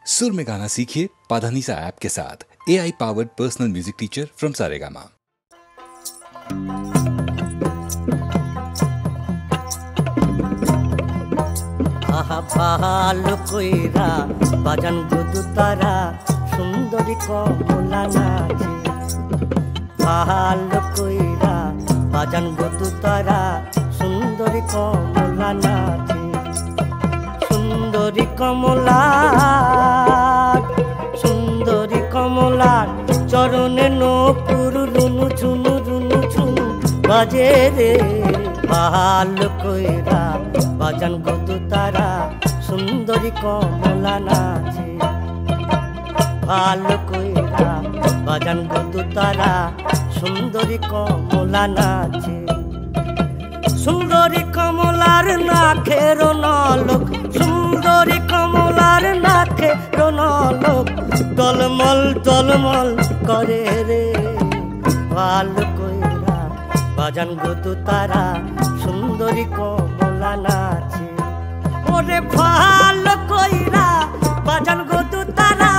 सुर में गाना सीखिए पाधानीसा ऐप के साथ। AI powered personal music teacher from Saregama. আহা ভালো কইরা বাজান গুদু তারা সুন্দরী কমলা নাচে। ভালো কইরা বাজান গুদু তারা সুন্দরী কমলা নাচে। সুন্দরী কমলা সুন্দরী কমলা চরণে নপুর রুনু ঝুনু রুনু ঝুনু বাজে রে। ভালো কইরা বাজান গুদু তারা সুন্দরী কমলা নাচে। ভালো কইরা বাজান গুদু তারা সুন্দরী কমলা নাচে। সুন্দরী কমলার নাকের নলক সুন্দরী কমলার নাকের নলক টলমল টলমল করে রে। ভালো কইরা বাজান গুদু তারা সুন্দরী কমলা নাচে। ওরে ভালো কইরা বাজান গুদু তারা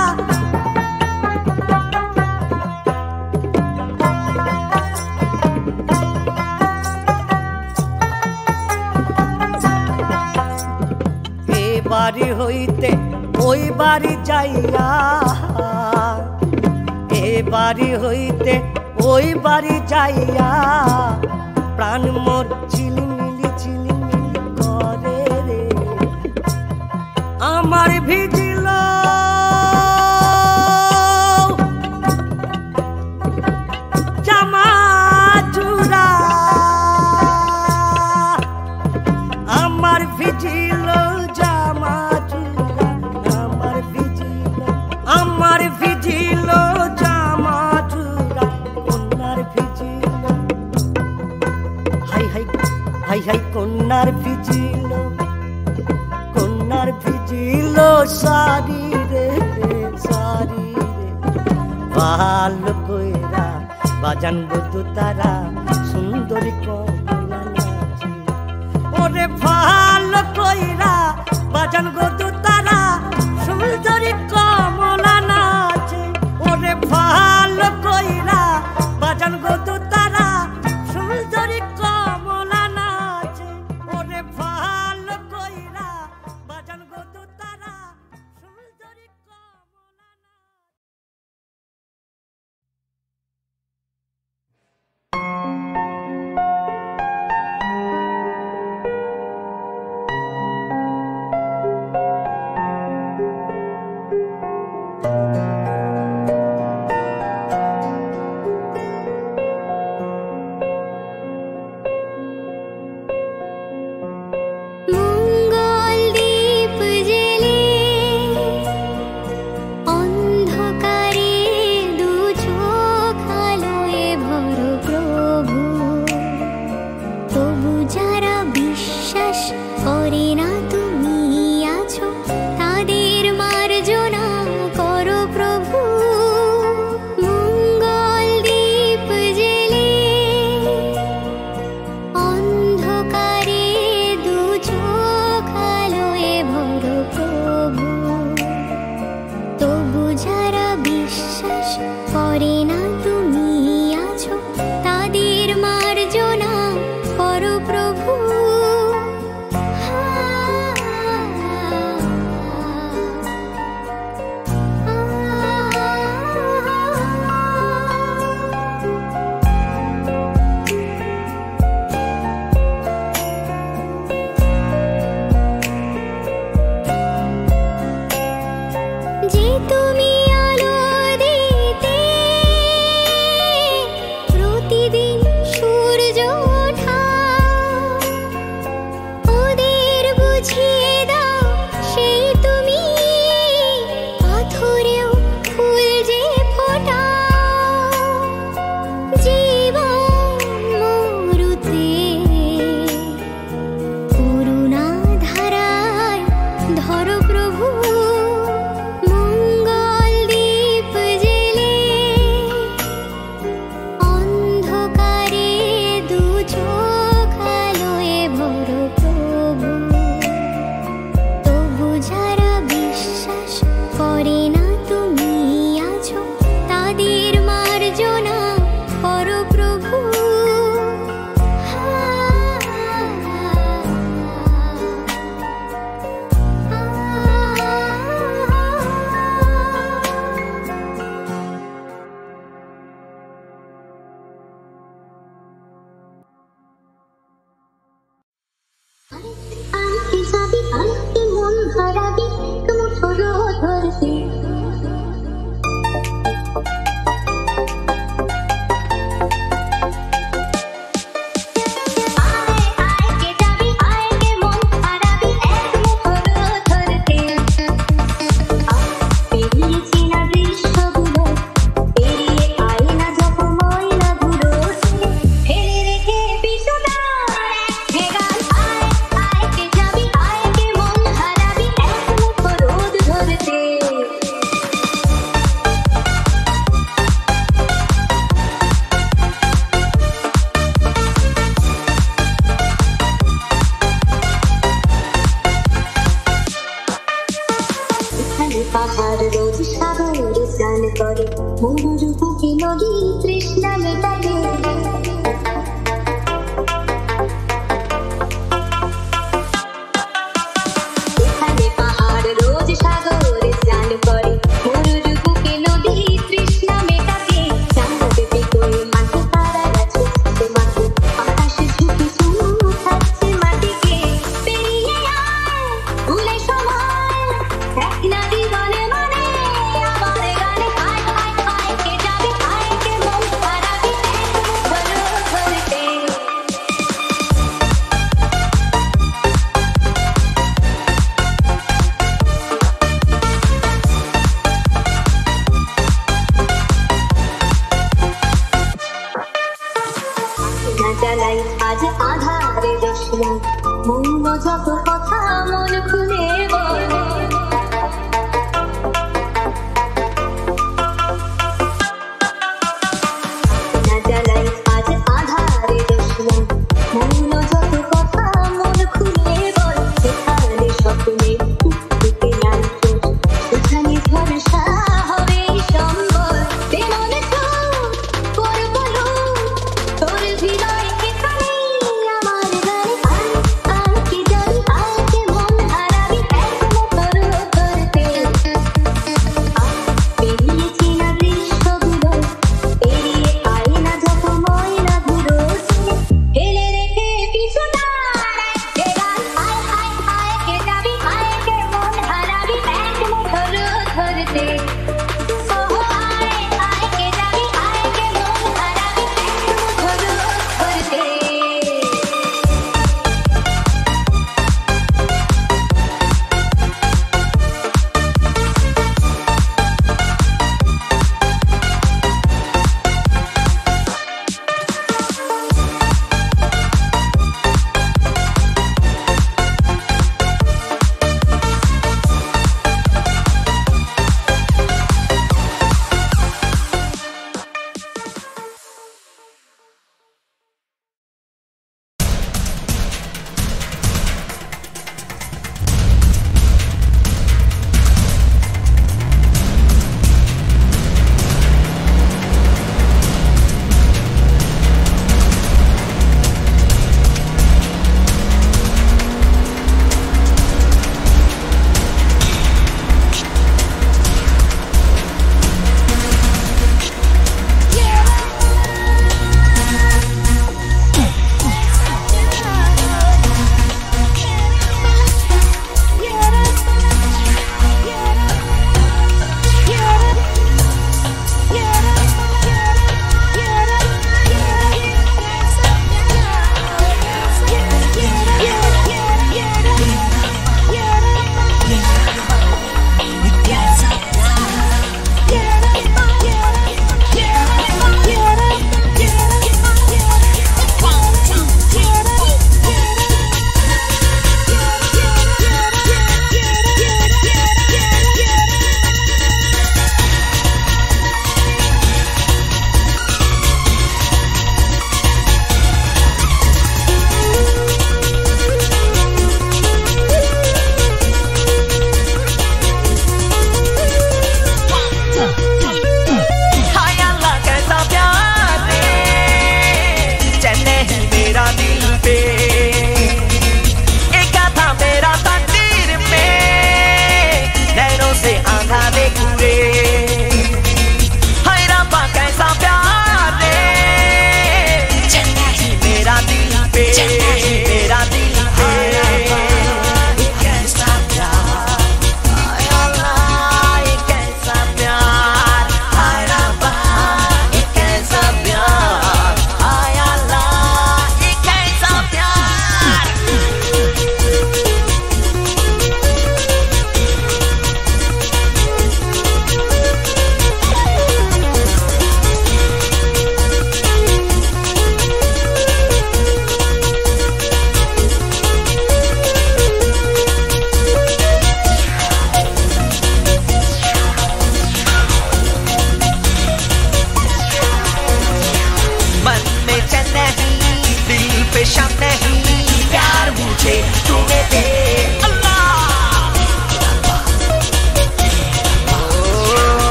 বাড়ি হইতে ওই বাড়ি যাইয়া এ বাড়ি হইতে ওই বাড়ি যাইয়া প্রাণ মোর ঝিলিমিলি ঝিলিমিলি করে রে। আমার ভিজিল জামা চূড়া আমার ভিজিল আমার ভিজিল জামা চূড়া কন্যার vigil high high high high কন্যার ভিজিল কন্যার ভিজিল সারি রে সারি রে। ভালো কইরা বাজান গুদু তারা সুন্দরী কমলা নাচে। ওরে ভালো কইরা বাজান গুদু তারা সুন্দরী কমলা নাচে। ওরে ভালো কইরা বাজান গুদু তারা সুন্দরী কমলা নাচে। ওরে ভালো কইরা বাজান গুদু তারা সুন্দরী কমলা করে না তুমি আছো তাদের মার্জনা করো। পাহাড় রোজ সাগর স্নান করে মরুর বুকে নদী তৃষ্ণা মেটায় এখানে পাহাড় রোজ সাগর স্নান করে মরুর বুকে নদী তৃষ্ণা মেটাতে চাঁদ বিকোয় মাঠে তারা গাছে মাঠে আকাশে ঝুঁকি চুমু খাচ্ছে মাটিকে পেরিয়ে আয় ভুলে সময় এক নদী বলে মানে আমার গানে আয় আয় আয় কে যাবে আয় কে মন হারাবি বলো ধরতে না জ্বালাই আজ আধারে দেশলাই মৌন যত কথা মন খুলে বলে না জ্বালাই আজ আধারে দেশলাই মৌন যত কথা মন খুলে বল সেখানে স্বপ্নে টুকটুকে আনতো সেখানে ভরসা হবে সম্বল বেমনে তোর বলো তোর হৃদয় এখানে আমার গানে আয় আয় কে যাবি আয় কে মন হারাবি একমত করতে পেরিয়েছি না দৃশ্যগুলো পেরিয়ে আয় না যত ময়না ধুলো ফেলে রেখে পিছু দাঁড়ায় কে গান আয় আয় আয় কে যাবি আয় কে মন হারাবি একমত ধরতে ওহো আয় আয় কে যাবি আয় কে মন হারাবি একমত ধরতে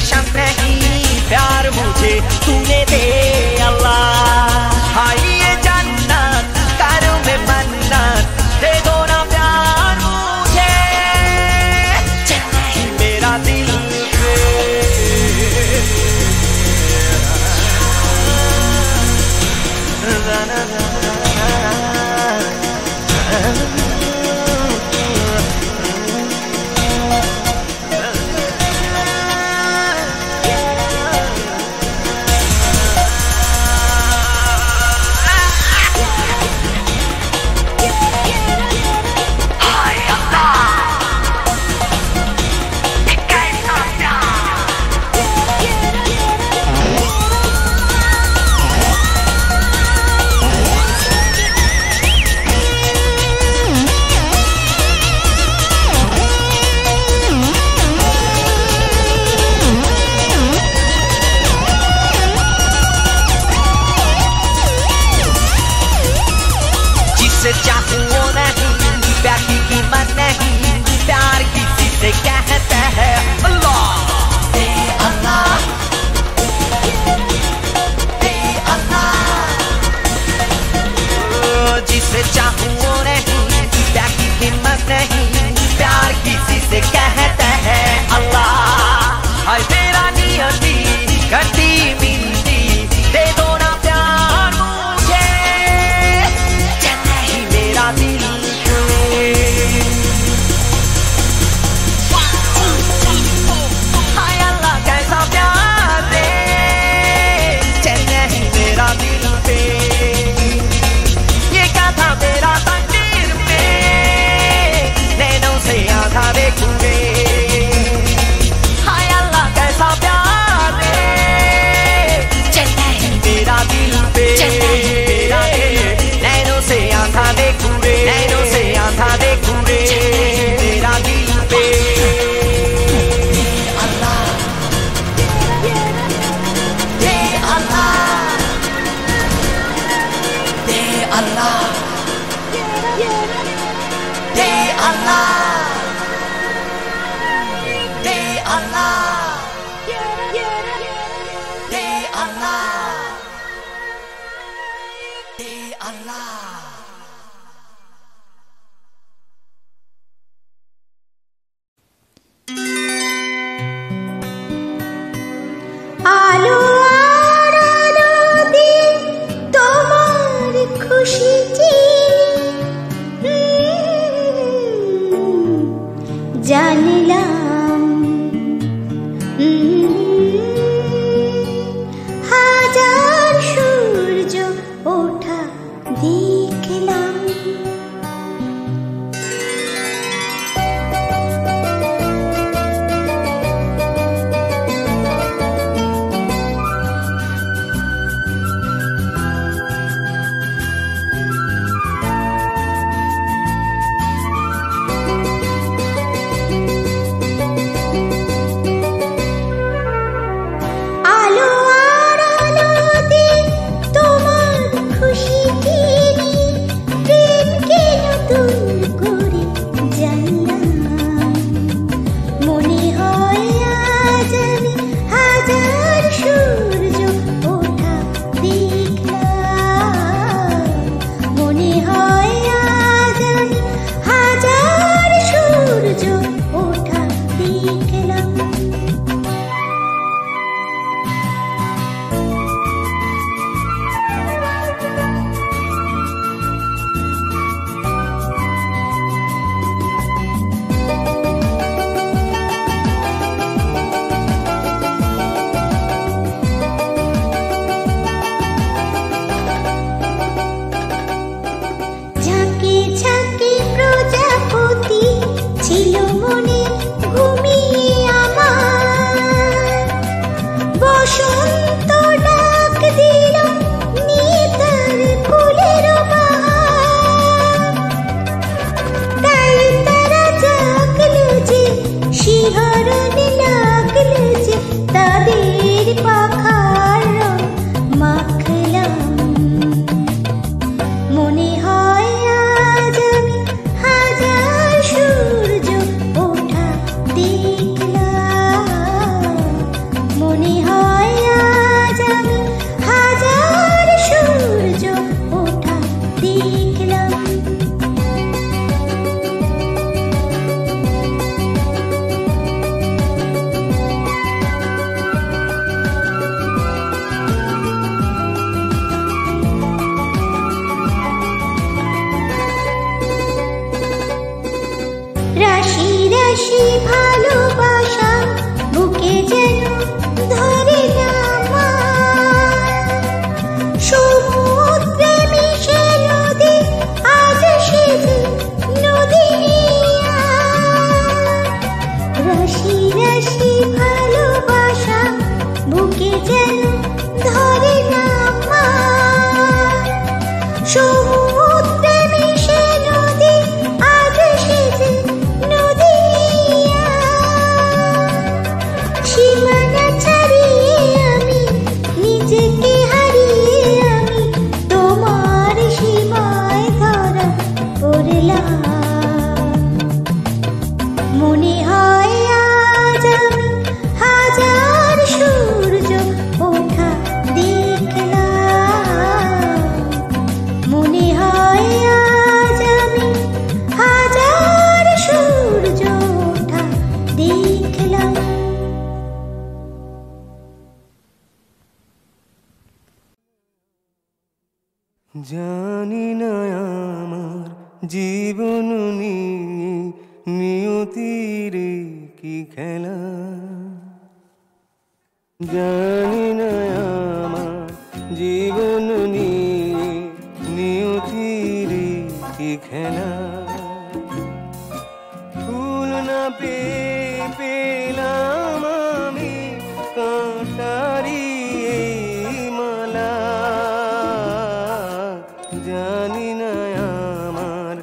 नशा नहीं प्यार मुझे तूने दे अल्लाह। हाँ ये जन्नत करूँ मैं मन्नत दे दो ना प्यार मुझे चैन मेरा दिल पे। जिसे चाहूं वो नहीं प्यार की कीमत नहीं प्यार किसी से कहते हैं अल्लाह दे अल्लाह दे अल्लाह। जिसे चाहूं वो नहीं प्यार की कीमत नहीं प्यार किसी से कहते हैं अल्लाह। हाय मेरा नियति घटी मिलती दे दो ना प्यार मुझे चैन मेरा दिल पे। हाय अल्लाह कैसा प्यार दे चैन मेरा दिल पे। ये क्या था मेरा तकदीर में नैनों से आधा देखूंगे। हाय अल्लाह कैसा प्यार दे चैन मेरा दिल पे। मेरा दिल नैनों से आधा देखूंगे नैनों से आधा देखूंगे मेरा दिल पे। अल्लाह दे अल्लाह दे अल्लाह दे अल्लाह दे अल्लाह दे अल्लाह दे अल्लाह। আলো আর আলো দিয়ে তোমার খুশি জানলাম হাজার সূর্য ওঠা দেখলাম। আলো আর আলো দিয়ে তোমার খুশি কিনি প্রেমকে নতুন করে জানলাম। মনে হয় আজ আমি হাজার সূর্য ওঠা দেখলাম। মনে হয় আজ আমি হাজার সূর্য ওঠা দেখলাম। ঝাঁকে ঝাঁকে প্রজাপতি ছিল মনে ঘুমিয়ে আমার। বসন্ত ডাক দিল নিতার কুলের বাহার। তাই তারা জাগলো যে শিহরণ লাগলো যে তাদের পাখার রং মাখলাম। মনে হয় আজ আমি হাজার সূর্য ওঠা দেখলাম। রাশি ভালোবাসা বুকে যেন ধরে না সমুদ্রে মিশে নদী আজ সেজে নদী রাশি রাশি ভালোবাসা বুকে যেন ধরে না সমুদ্রে মিশে নদী আজ সেজে নদী সীমানা ছাড়িয়ে আমি নিজেকে হারিয়ে আমি তোমার সীমায় ধরা পড়লাম মনে হয় আজ আমি হাজার সূর্য ওঠা দেখলাম মনে হয় আজ আমি হাজার সূর্য ওঠা দেখলাম জানি না আমার জীবন নিয়ে নিয়তির কি খেলা জানি না আমার জীবন নিয়ে নিয়তির কি খেলা ফুল না পেলাম আমি কাঁটারি মালা জানি না আমার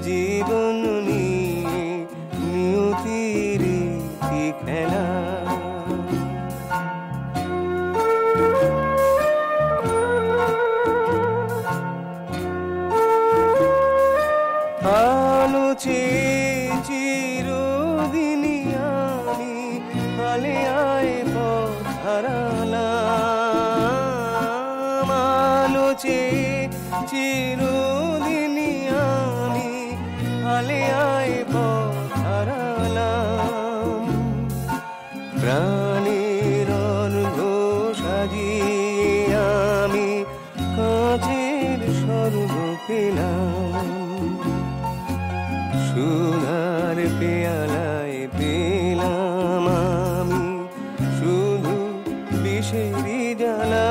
জীবন নিয়ে নিয়তির কি খেলা আলো চিরদিনই আমি আলে আয় পথ হারালাম আলো চিরদিনই আমি আলে আয় পথ হারালাম প্রাণের অর্ঘ সাজিয়ে আমি কাঁচের স্বর্গ পেলাম সুধার পেয়ালায় পেলাম আমি শুধু বিষেরই জ্বালা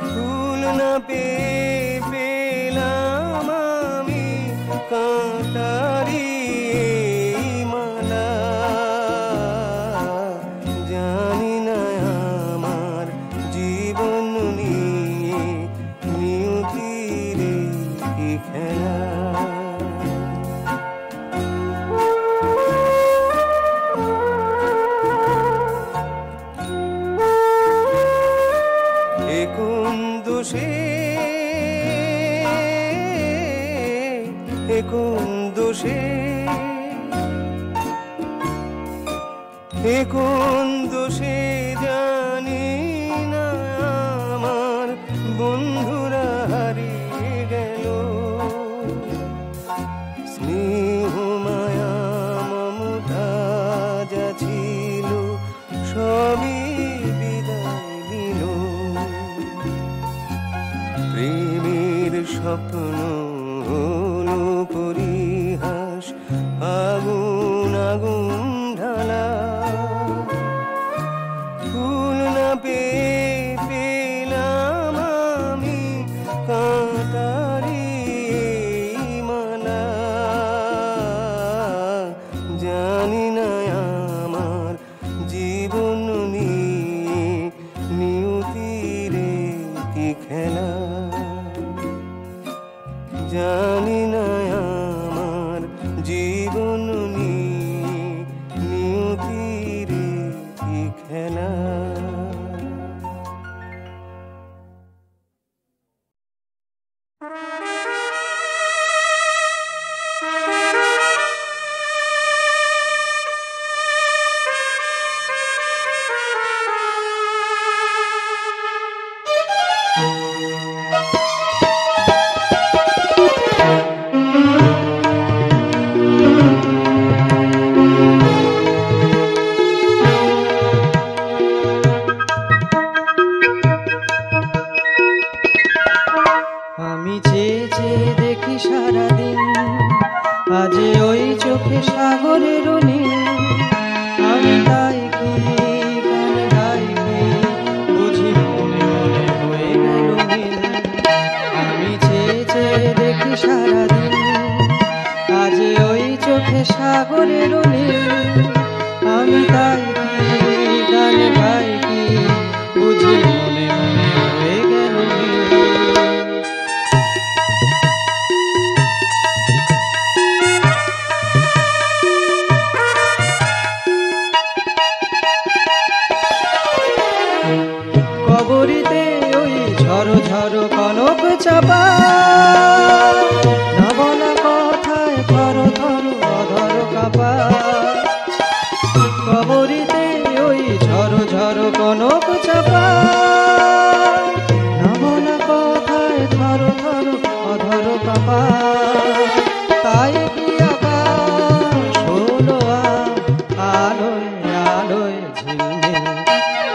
ফুল না পেলাম আমি কাঁটারি মালা জানি না আমার জীবন নিয়ে নিয়তির কি খেলা কোন দোষে কোন দোষে কোন দোষে জানি না আমার বন্ধুরা হারিয়ে গেল স্নেহ মায়া মমতা যা ছিল সবই বিদায় নিল প্রেমের স্বপ্ন হলো পরিহাস আগুন আগুন ঢালা চোখে সাগরের নীল, আমি তাই কি গান গাই কি বুঝি মনে মনে হয়ে গেল নীল। আমি চেয়ে চেয়ে দেখি সারাদিন, আজ ওই চোখে সাগরের নীল, আমি তাই কি গান গাই কি বুঝি মনে মনে হয়ে গেল নীল। কবরীতে ওই ঝড়ো ঝড়ো কনক চাপা, না বলা কথায় থর থর অধর কাপা। কবরীতে ওই ঝড়ো ঝড়ো কনক চাপা, না বলা কথায় থর থর অধর কাপা। তাই কি আকাশ হলো আলোয় আলোয় ঝিলমিল,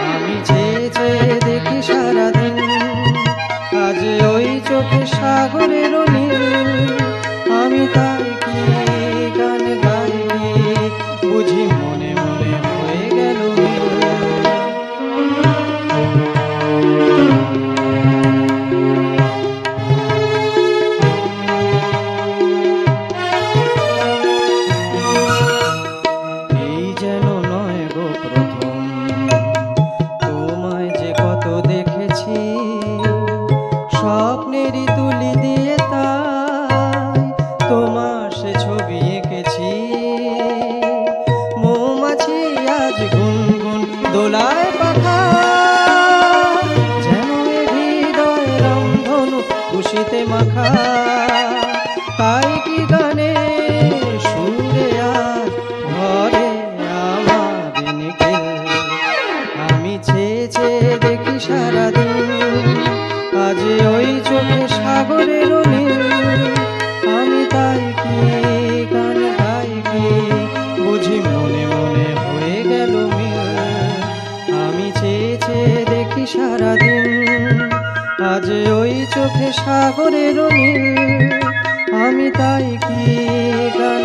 আমি চেয়ে চেয়ে দেখি সারাদিন, আজ ওই চোখে সাগরের নীল, আমি তাই কি গান গাই বুঝি মনে মনে হয়ে গেল নীল। এই যেন নয় গো প্রথম, তোমায় যে কত দেখেছি, স্বপ্নেরই তুলি দিয়ে তাই তোমার সে ছবি এঁকেছি। মৌমাছি আজ গুনগুন দোলায় পাখা, যেন এ হৃদয় রংধনু খুশিতে মাখা। তাই কি গানে সুরে আজ ঘরে আমার নিখিল, আমি চেয়ে চেয়ে দেখি সারাদিন, আজ ওই চোখে সাগরের নীল, আমি তাই কি গান গাই কি বুঝি মনে মনে হয়ে গেল মিল। আমি চেয়ে চেয়ে দেখি সারাদিন, আজ ওই চোখে সাগরের নীল, আমি তাই কি গান